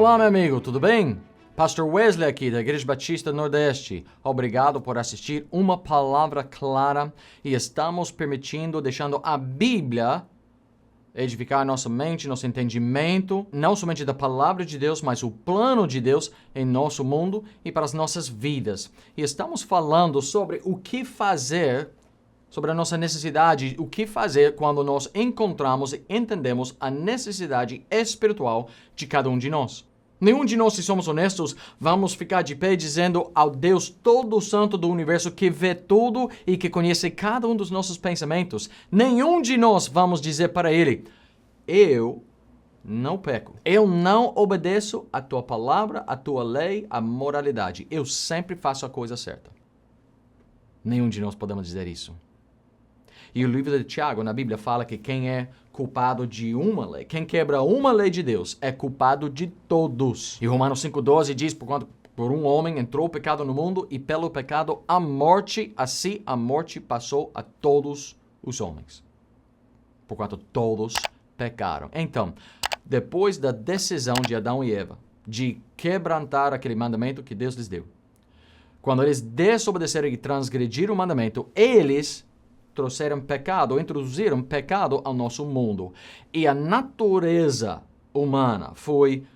Olá, meu amigo, tudo bem? Pastor Wesley aqui da Igreja Batista Nordeste. Obrigado por assistir Uma Palavra Clara e estamos deixando a Bíblia edificar nossa mente, nosso entendimento, não somente da Palavra de Deus, mas o plano de Deus em nosso mundo e para as nossas vidas. E estamos falando sobre o que fazer, sobre a nossa necessidade, o que fazer quando nós encontramos e entendemos a necessidade espiritual de cada um de nós. Nenhum de nós, se somos honestos, vamos ficar de pé dizendo ao Deus todo santo do universo que vê tudo e que conhece cada um dos nossos pensamentos. Nenhum de nós vamos dizer para Ele, eu não peco. Eu não obedeço a tua palavra, a tua lei, a moralidade. Eu sempre faço a coisa certa. Nenhum de nós podemos dizer isso. E o livro de Tiago, na Bíblia, fala que quem é culpado de uma lei, quem quebra uma lei de Deus, é culpado de todos. E Romanos 5,12 diz, porquanto por um homem entrou o pecado no mundo, e pelo pecado a morte, assim a morte passou a todos os homens. Porquanto todos pecaram. Então, depois da decisão de Adão e Eva, de quebrantar aquele mandamento que Deus lhes deu, quando eles desobedeceram e transgrediram o mandamento, eles trouxeram pecado, ou introduziram pecado ao nosso mundo. E a natureza humana foi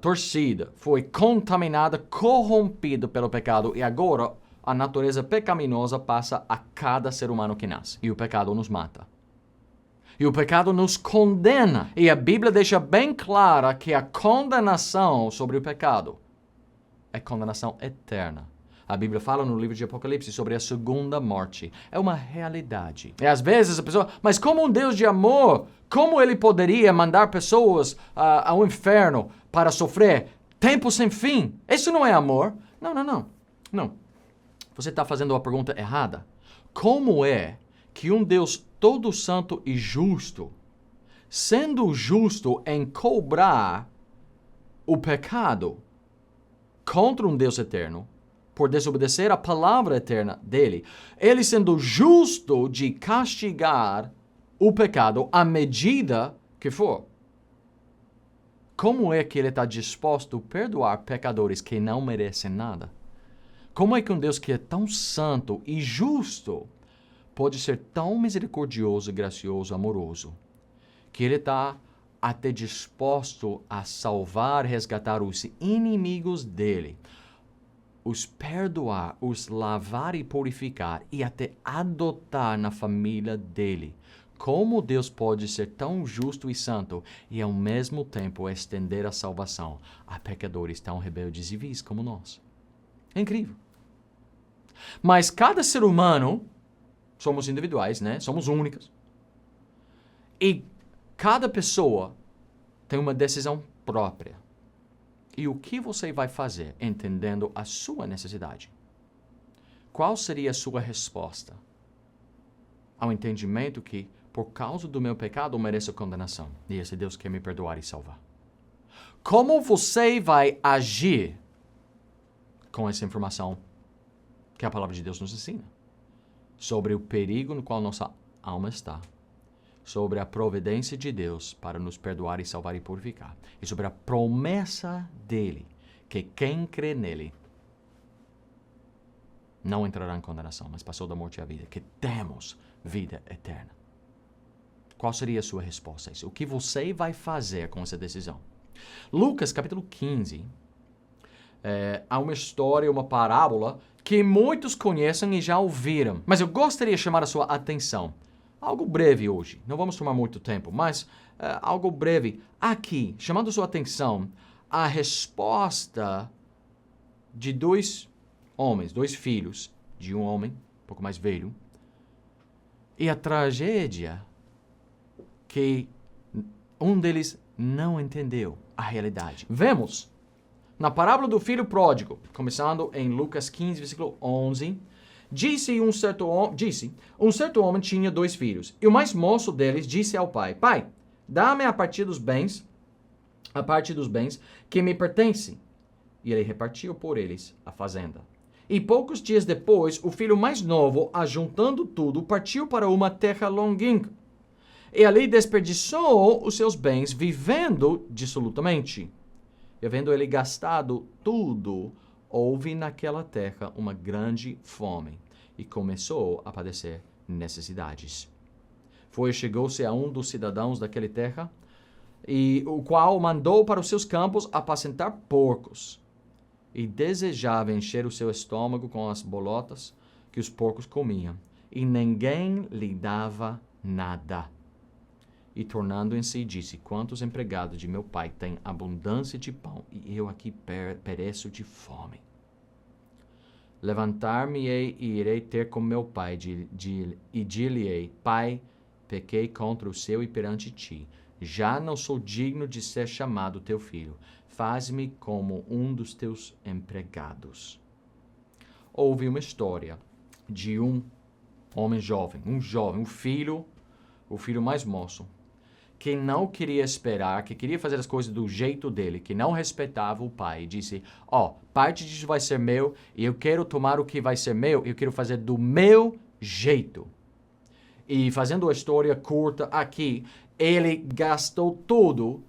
torcida, foi contaminada, corrompida pelo pecado. E agora a natureza pecaminosa passa a cada ser humano que nasce. E o pecado nos mata. E o pecado nos condena. E a Bíblia deixa bem clara que a condenação sobre o pecado é condenação eterna. A Bíblia fala no livro de Apocalipse sobre a segunda morte. É uma realidade. E às vezes a pessoa, mas como um Deus de amor, como ele poderia mandar pessoas ao inferno para sofrer tempo sem fim? Isso não é amor. Não. Você está fazendo a pergunta errada. Como é que um Deus todo santo e justo, sendo justo em cobrar o pecado contra um Deus eterno, por desobedecer a palavra eterna dele, ele sendo justo de castigar o pecado à medida que for. Como é que ele está disposto a perdoar pecadores que não merecem nada? Como é que um Deus que é tão santo e justo pode ser tão misericordioso, gracioso, amoroso, que ele está até disposto a salvar, resgatar os inimigos dele, os perdoar, os lavar e purificar e até adotar na família dele? Como Deus pode ser tão justo e santo e ao mesmo tempo estender a salvação a pecadores tão rebeldes e vis como nós? É incrível. Mas cada ser humano, somos individuais, né? Somos únicos. E cada pessoa tem uma decisão própria. E o que você vai fazer entendendo a sua necessidade? Qual seria a sua resposta ao entendimento que, por causa do meu pecado, eu mereço condenação e esse Deus quer me perdoar e salvar? Como você vai agir com essa informação que a palavra de Deus nos ensina? Sobre o perigo no qual nossa alma está. Sobre a providência de Deus para nos perdoar e salvar e purificar. E sobre a promessa dele, que quem crê nele não entrará em condenação, mas passou da morte à vida, que temos vida eterna. Qual seria a sua resposta a isso? O que você vai fazer com essa decisão? Lucas, capítulo 15, há uma história, uma parábola que muitos conhecem e já ouviram. Mas eu gostaria de chamar a sua atenção. Algo breve hoje, não vamos tomar muito tempo, mas algo breve. Aqui, chamando sua atenção, a resposta de dois homens, dois filhos de um homem, um pouco mais velho, e a tragédia que um deles não entendeu a realidade. Vemos na parábola do filho pródigo, começando em Lucas 15, versículo 11, Disse um certo homem tinha 2 filhos, e o mais moço deles disse ao pai, Pai, dá-me a parte dos bens que me pertencem. E ele repartiu por eles a fazenda. E poucos dias depois, o filho mais novo, ajuntando tudo, partiu para uma terra longínqua. E ali desperdiçou os seus bens, vivendo dissolutamente. e havendo ele gastado tudo, houve naquela terra uma grande fome, e começou a padecer necessidades. Chegou-se a um dos cidadãos daquela terra, e o qual mandou para os seus campos apacentar porcos, e desejava encher o seu estômago com as bolotas que os porcos comiam, e ninguém lhe dava nada. E tornando em si, disse: quantos empregados de meu pai têm abundância de pão, e eu aqui pereço de fome. Levantar-me-ei e irei ter com meu pai, e dir-lhe-ei: Pai, pequei contra o céu e perante ti. Já não sou digno de ser chamado teu filho. Faz-me como um dos teus empregados. Houve uma história de um homem jovem, um filho, o filho mais moço, que não queria esperar, que queria fazer as coisas do jeito dele, que não respeitava o pai. E disse: parte disso vai ser meu, e eu quero tomar o que vai ser meu, eu quero fazer do meu jeito. E fazendo a história curta aqui, ele gastou tudo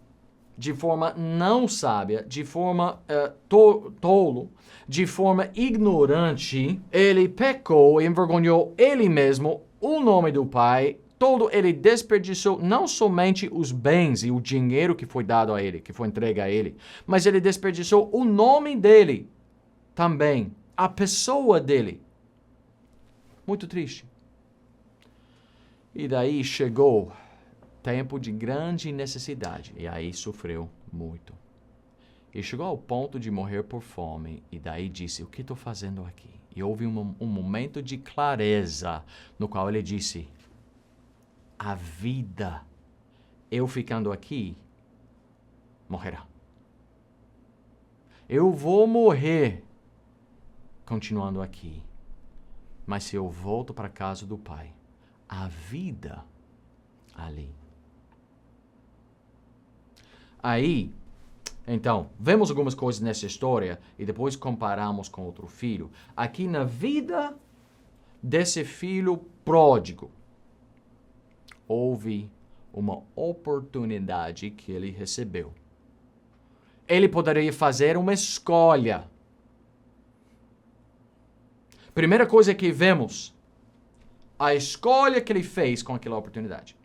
de forma não sábia, de forma tolo, de forma ignorante. Ele pecou e envergonhou ele mesmo, o nome do pai. Ele desperdiçou não somente os bens e o dinheiro que foi dado a ele, que foi entregue a ele, mas ele desperdiçou o nome dele também, a pessoa dele. Muito triste. E daí chegou tempo de grande necessidade, e aí sofreu muito. E chegou ao ponto de morrer por fome, e daí disse: o que estou fazendo aqui? E houve um momento de clareza, no qual ele disse: a vida, eu ficando aqui, morrerá. Eu vou morrer continuando aqui. Mas se eu volto para a casa do Pai, a vida ali. Aí, então, vemos algumas coisas nessa história e depois comparamos com outro filho. Aqui na vida desse filho pródigo, houve uma oportunidade que ele recebeu. Ele poderia fazer uma escolha. Primeira coisa que vemos, a escolha que ele fez com aquela oportunidade.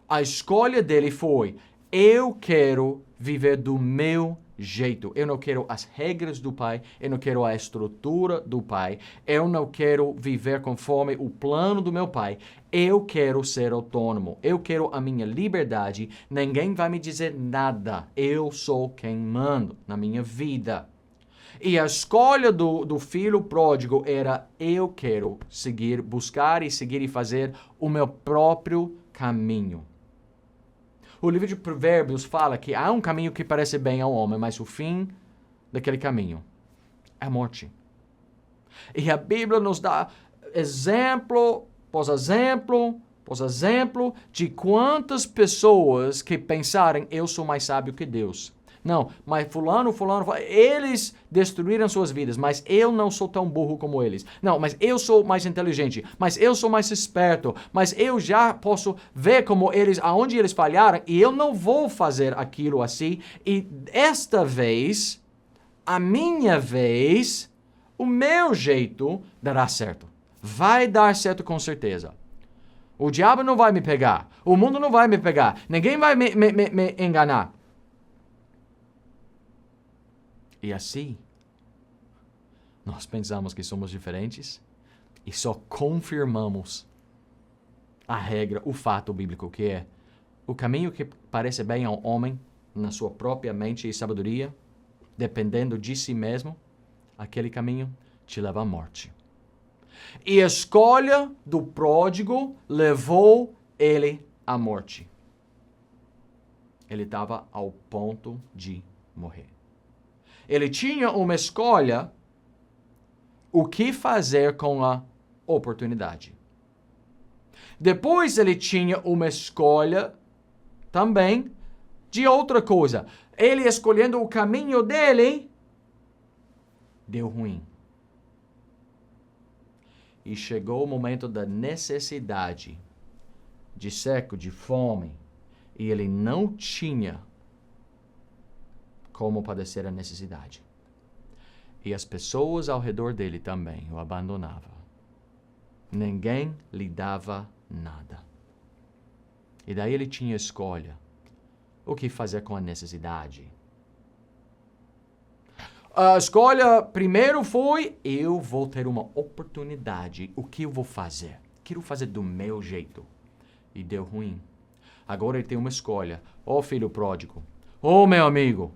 A escolha dele foi: eu quero viver do meu jeito. Eu não quero as regras do Pai, eu não quero a estrutura do Pai, eu não quero viver conforme o plano do meu Pai. Eu quero ser autônomo, eu quero a minha liberdade, ninguém vai me dizer nada, eu sou quem mando na minha vida. E a escolha do filho pródigo era: eu quero buscar e seguir e fazer o meu próprio caminho. O livro de Provérbios fala que há um caminho que parece bem ao homem, mas o fim daquele caminho é a morte. E a Bíblia nos dá exemplo de quantas pessoas que pensarem: eu sou mais sábio que Deus. Não, mas fulano, eles destruíram suas vidas, mas eu não sou tão burro como eles. Não, mas eu sou mais inteligente, mas eu sou mais esperto, mas eu já posso ver aonde eles falharam, e eu não vou fazer aquilo assim. E esta vez, a minha vez, o meu jeito dará certo. Vai dar certo com certeza. O diabo não vai me pegar, o mundo não vai me pegar, ninguém vai me enganar. E assim, nós pensamos que somos diferentes e só confirmamos a regra, o fato bíblico, que é: o caminho que parece bem ao homem, na sua própria mente e sabedoria, dependendo de si mesmo, aquele caminho te leva à morte. E a escolha do pródigo levou ele à morte. Ele estava ao ponto de morrer. Ele tinha uma escolha: o que fazer com a oportunidade. Depois ele tinha uma escolha também de outra coisa. Ele escolhendo o caminho dele, deu ruim. E chegou o momento da necessidade, de seco, de fome, e ele não tinha como padecer a necessidade. E as pessoas ao redor dele também o abandonavam. Ninguém lhe dava nada. E daí ele tinha escolha. O que fazer com a necessidade? A escolha primeiro foi, eu vou ter uma oportunidade. O que eu vou fazer? Quero fazer do meu jeito. E deu ruim. Agora ele tem uma escolha. Ó filho pródigo. Ó meu amigo.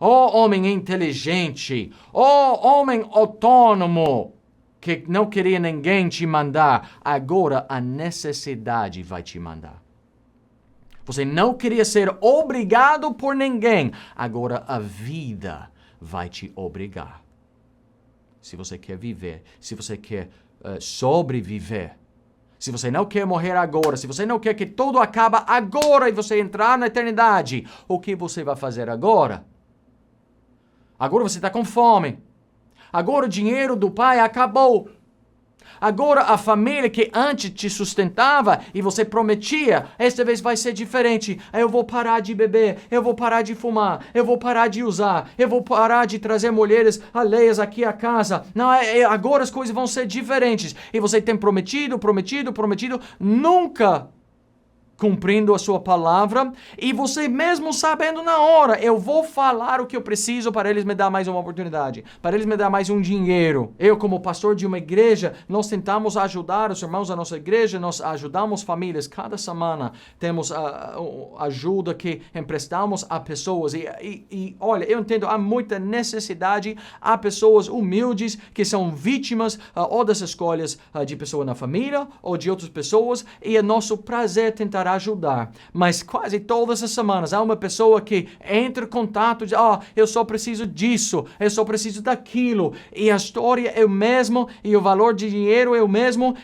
Ó homem inteligente. Ó homem autônomo. Que não queria ninguém te mandar. Agora a necessidade vai te mandar. Você não queria ser obrigado por ninguém. Agora a vida vai te obrigar. Se você quer viver, se você quer sobreviver, se você não quer morrer agora, se você não quer que tudo acabe agora e você entrar na eternidade, o que você vai fazer agora? Agora você está com fome. Agora o dinheiro do pai acabou. Agora a família que antes te sustentava e você prometia, esta vez vai ser diferente. Eu vou parar de beber, eu vou parar de fumar, eu vou parar de usar, eu vou parar de trazer mulheres alheias aqui à casa. Não, agora as coisas vão ser diferentes. E você tem prometido, nunca cumprindo a sua palavra, e você mesmo sabendo na hora, eu vou falar o que eu preciso para eles me dar mais uma oportunidade, para eles me dar mais um dinheiro. Eu, como pastor de uma igreja, nós tentamos ajudar os irmãos da nossa igreja, nós ajudamos famílias, cada semana temos ajuda que emprestamos a pessoas, e olha, eu entendo, há muita necessidade, há pessoas humildes que são vítimas ou das escolhas de pessoa na família, ou de outras pessoas, e é nosso prazer tentar ajudar, mas quase todas as semanas há uma pessoa que entra em contato de, eu só preciso disso, eu só preciso daquilo, e a história é o mesmo, e o valor de dinheiro é o mesmo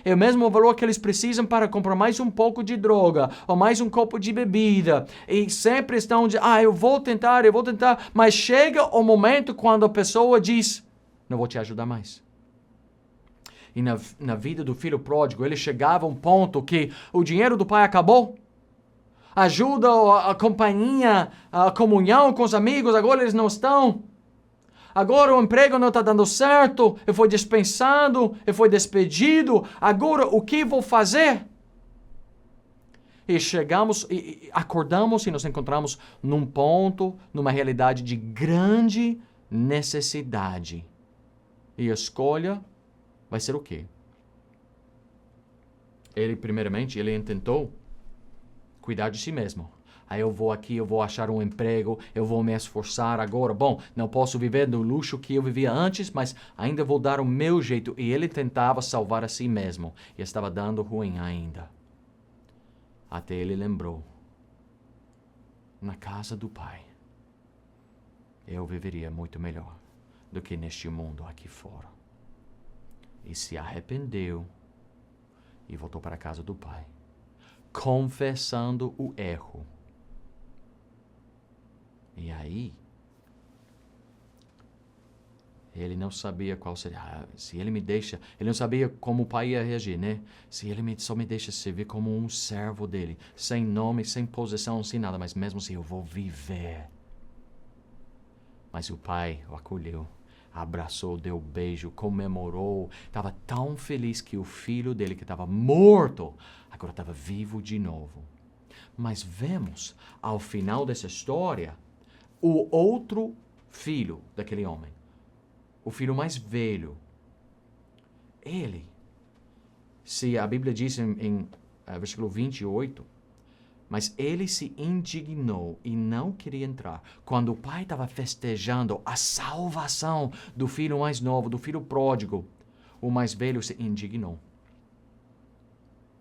valor que eles precisam para comprar mais um pouco de droga, ou mais um copo de bebida, e sempre estão de, eu vou tentar, mas chega o momento quando a pessoa diz, não vou te ajudar mais. E na vida do filho pródigo, ele chegava a um ponto que o dinheiro do pai acabou. A ajuda, a companhia, a comunhão com os amigos, agora eles não estão. Agora o emprego não está dando certo, eu fui dispensado, eu fui despedido. Agora o que vou fazer? E chegamos, e acordamos e nos encontramos num ponto, numa realidade de grande necessidade. E a escolha vai ser o quê? Ele, primeiramente, ele tentou cuidar de si mesmo. Eu vou aqui, eu vou achar um emprego, eu vou me esforçar agora. Bom, não posso viver no luxo que eu vivia antes, mas ainda vou dar o meu jeito. E ele tentava salvar a si mesmo. E estava dando ruim ainda. Até ele lembrou. Na casa do pai, eu viveria muito melhor do que neste mundo aqui fora. E se arrependeu e voltou para a casa do pai, confessando o erro. E aí, ele não sabia qual seria. Se ele me deixa, ele não sabia como o pai ia reagir, né? Se ele só me deixa servir como um servo dele, sem nome, sem posição, sem nada, mas mesmo assim eu vou viver. Mas o pai o acolheu. Abraçou, deu beijo, comemorou. Estava tão feliz que o filho dele, que estava morto, agora estava vivo de novo. Mas vemos, ao final dessa história, o outro filho daquele homem. O filho mais velho. Ele, se a Bíblia diz em versículo 28, mas ele se indignou e não queria entrar. Quando o pai estava festejando a salvação do filho mais novo, do filho pródigo, o mais velho se indignou.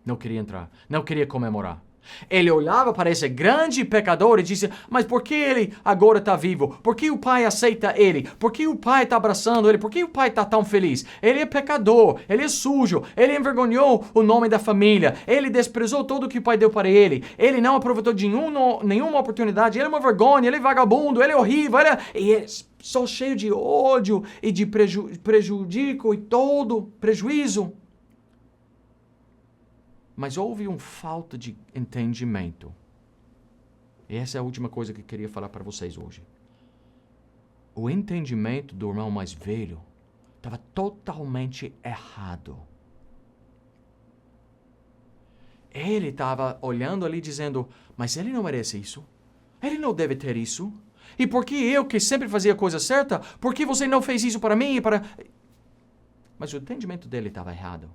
Não queria entrar, não queria comemorar. Ele olhava para esse grande pecador e dizia, mas por que ele agora está vivo? Por que o pai aceita ele? Por que o pai está abraçando ele? Por que o pai está tão feliz? Ele é pecador, ele é sujo, ele envergonhou o nome da família, ele desprezou tudo que o pai deu para ele, ele não aproveitou de nenhuma oportunidade, ele é uma vergonha, ele é vagabundo, ele é horrível, e é só cheio de ódio e de prejuízo e todo prejuízo. Mas houve uma falta de entendimento. E essa é a última coisa que eu queria falar para vocês hoje. o entendimento do irmão mais velho estava totalmente errado. Ele estava olhando ali dizendo, mas ele não merece isso. Ele não deve ter isso. E por que eu, que sempre fazia a coisa certa, por que você não fez isso para mim e para... Mas o entendimento dele estava errado.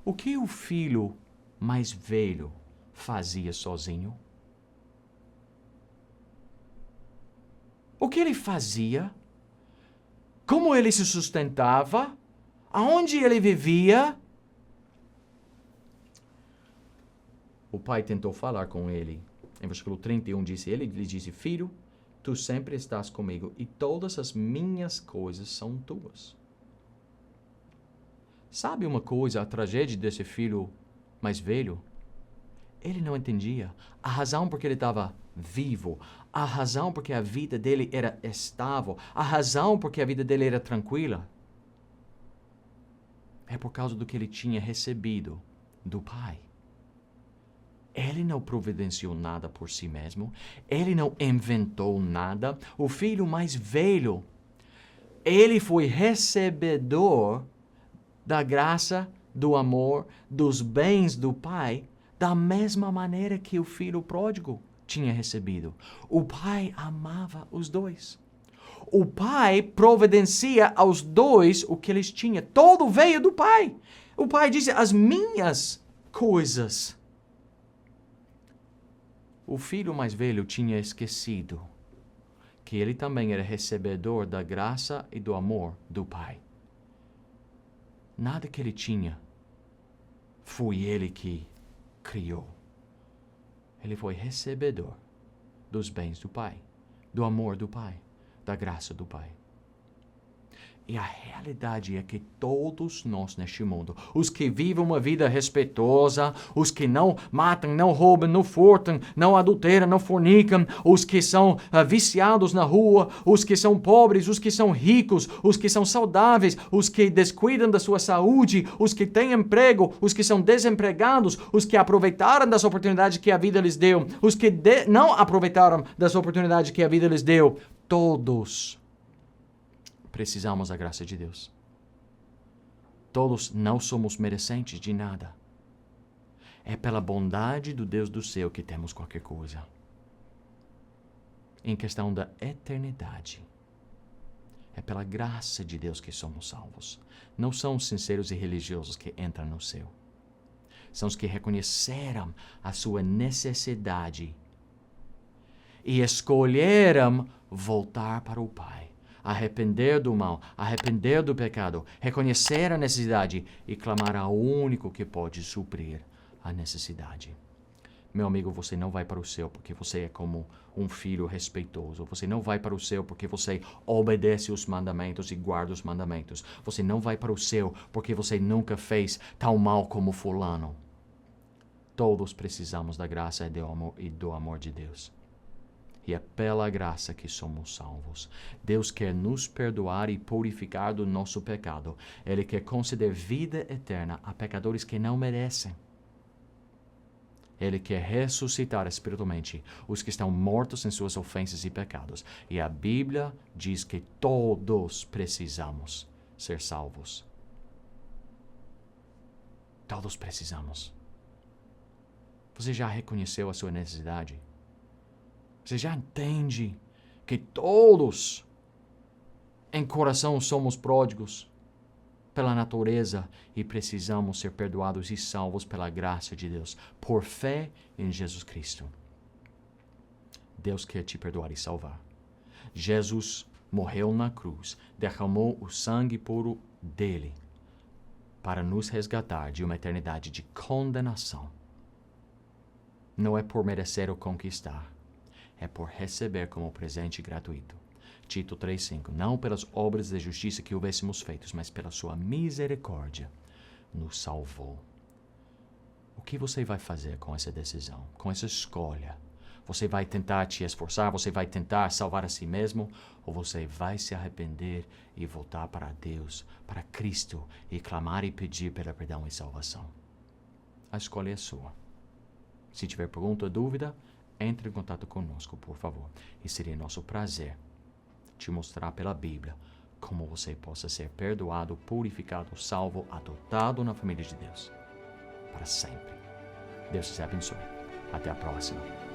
O que o filho mais velho fazia sozinho? O que ele fazia? Como ele se sustentava? Aonde ele vivia? O pai tentou falar com ele. Em versículo 31 disse, ele lhe disse, filho, tu sempre estás comigo e todas as minhas coisas são tuas. Sabe uma coisa, a tragédia desse filho mais velho? Ele não entendia a razão porque ele estava vivo, a razão porque a vida dele era estável, a razão porque a vida dele era tranquila. É por causa do que ele tinha recebido do pai. Ele não providenciou nada por si mesmo. Ele não inventou nada. O filho mais velho, ele foi recebedor da graça, do amor, dos bens do pai, da mesma maneira que o filho pródigo tinha recebido. O pai amava os dois. O pai providencia aos dois o que eles tinham. Todo veio do pai. O pai disse, as minhas coisas. O filho mais velho tinha esquecido que ele também era recebedor da graça e do amor do pai. Nada que ele tinha foi ele que criou. Ele foi recebedor dos bens do pai, do amor do pai, da graça do pai. E a realidade é que todos nós neste mundo, os que vivem uma vida respeitosa, os que não matam, não roubam, não furtam, não adulteram, não fornicam, os que são viciados na rua, os que são pobres, os que são ricos, os que são saudáveis, os que descuidam da sua saúde, os que têm emprego, os que são desempregados, os que aproveitaram das oportunidades que a vida lhes deu, os que não aproveitaram das oportunidades que a vida lhes deu, todos precisamos da graça de Deus. Todos não somos merecentes de nada. É pela bondade do Deus do céu que temos qualquer coisa. Em questão da eternidade, é pela graça de Deus que somos salvos. Não são os sinceros e religiosos que entram no céu. São os que reconheceram a sua necessidade e escolheram voltar para o Pai. Arrepender do mal, arrepender do pecado, reconhecer a necessidade e clamar ao único que pode suprir a necessidade. Meu amigo, você não vai para o céu porque você é como um filho respeitoso. Você não vai para o céu porque você obedece os mandamentos e guarda os mandamentos. Você não vai para o céu porque você nunca fez tão mal como fulano. Todos precisamos da graça e do amor de Deus. E é pela graça que somos salvos. Deus quer nos perdoar e purificar do nosso pecado. Ele quer conceder vida eterna a pecadores que não merecem. Ele quer ressuscitar espiritualmente os que estão mortos em suas ofensas e pecados. E a Bíblia diz que todos precisamos ser salvos. Todos precisamos. Você já reconheceu a sua necessidade? Você já entende que todos, em coração, somos pródigos pela natureza e precisamos ser perdoados e salvos pela graça de Deus, por fé em Jesus Cristo. Deus quer te perdoar e salvar. Jesus morreu na cruz, derramou o sangue puro dele para nos resgatar de uma eternidade de condenação. Não é por merecer ou conquistar. É por receber como presente gratuito. Tito 3,5. Não pelas obras de justiça que houvêssemos feitos, mas pela sua misericórdia nos salvou. O que você vai fazer com essa decisão, com essa escolha? Você vai tentar te esforçar, você vai tentar salvar a si mesmo, ou você vai se arrepender e voltar para Deus, para Cristo, e clamar e pedir pelo perdão e salvação? A escolha é sua. Se tiver pergunta ou dúvida, entre em contato conosco, por favor. E seria nosso prazer te mostrar pela Bíblia como você possa ser perdoado, purificado, salvo, adotado na família de Deus para sempre. Deus te abençoe. Até a próxima.